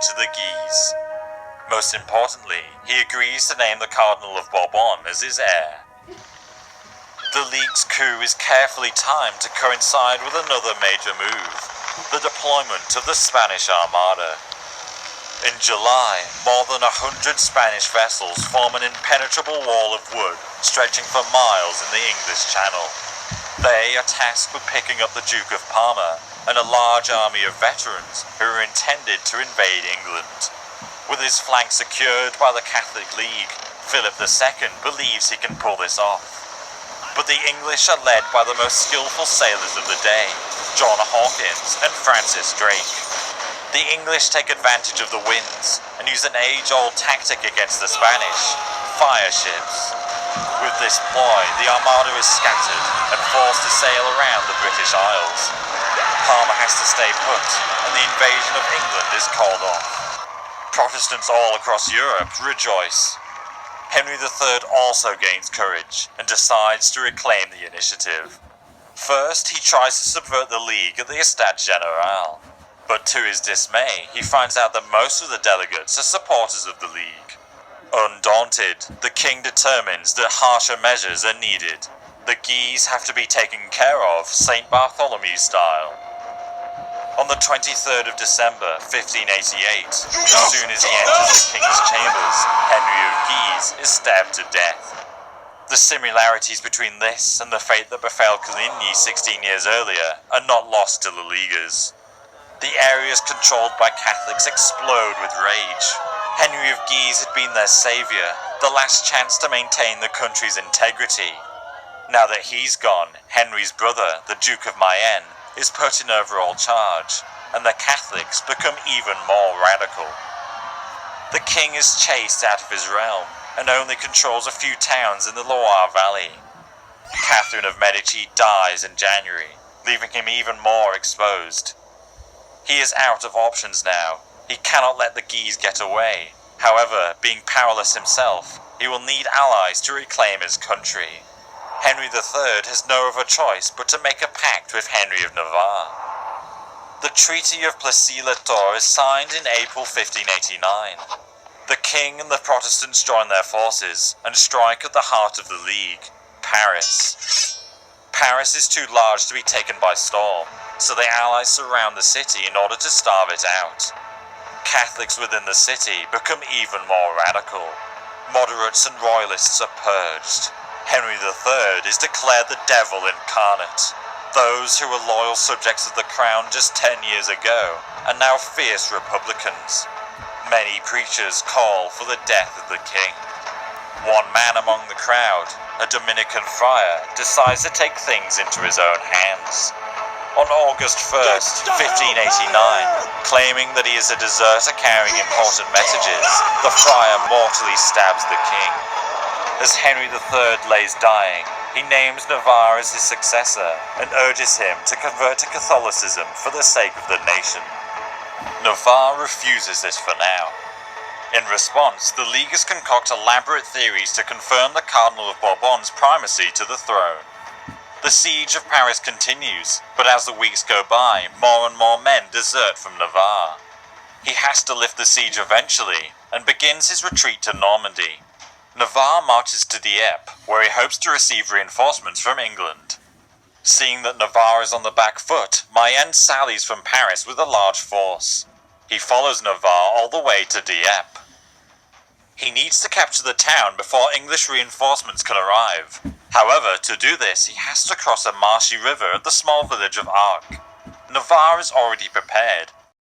to the Guise. Most importantly, he agrees to name the Cardinal of Bourbon as his heir. The League's coup is carefully timed to coincide with another major move, the deployment of the Spanish Armada. In July, more than 100 Spanish vessels form an impenetrable wall of wood stretching for miles in the English Channel. They are tasked with picking up the Duke of Parma and a large army of veterans who are intended to invade England. With his flank secured by the Catholic League, Philip II believes he can pull this off. But the English are led by the most skillful sailors of the day, John Hawkins and Francis Drake. The English take advantage of the winds and use an age-old tactic against the Spanish, fire ships. With this ploy, the Armada is scattered and forced to sail around the British Isles. Parma has to stay put, and the invasion of England is called off. Protestants all across Europe rejoice. Henry III also gains courage and decides to reclaim the initiative. First, he tries to subvert the League at the Estates Generales, but to his dismay, he finds out that most of the delegates are supporters of the League. Undaunted, the king determines that harsher measures are needed. The Guise have to be taken care of St. Bartholomew style. On the 23rd of December, 1588, as soon as he enters the king's chambers, Henry of Guise is stabbed to death. The similarities between this and the fate that befell Coligny 16 years earlier are not lost to the Leaguers. The areas controlled by Catholics explode with rage. Henry of Guise had been their saviour, the last chance to maintain the country's integrity. Now that he's gone, Henry's brother, the Duke of Mayenne, is put in overall charge, and the Catholics become even more radical. The king is chased out of his realm, and only controls a few towns in the Loire Valley. Catherine of Medici dies in January, leaving him even more exposed. He is out of options now. He cannot let the Guise get away. However, being powerless himself, he will need allies to reclaim his country. Henry III has no other choice but to make a pact with Henry of Navarre. The Treaty of Plessis-les-Tours is signed in April 1589. The king and the Protestants join their forces and strike at the heart of the League, Paris. Paris is too large to be taken by storm, so the Allies surround the city in order to starve it out. Catholics within the city become even more radical. Moderates and royalists are purged. Henry III is declared the devil incarnate. Those who were loyal subjects of the crown just 10 years ago are now fierce republicans. Many preachers call for the death of the king. One man among the crowd, a Dominican friar, decides to take things into his own hands. On August 1st, 1589, claiming that he is a deserter carrying important messages, the friar mortally stabs the king. As Henry III lays dying, he names Navarre as his successor and urges him to convert to Catholicism for the sake of the nation. Navarre refuses this for now. In response, the Leaguers concoct elaborate theories to confirm the Cardinal of Bourbon's primacy to the throne. The siege of Paris continues, but as the weeks go by, more and more men desert from Navarre. He has to lift the siege eventually, and begins his retreat to Normandy. Navarre marches to Dieppe, where he hopes to receive reinforcements from England. Seeing that Navarre is on the back foot, Mayenne sallies from Paris with a large force. He follows Navarre all the way to Dieppe. He needs to capture the town before English reinforcements can arrive. However, to do this, he has to cross a marshy river at the small village of Arques. Navarre is already prepared,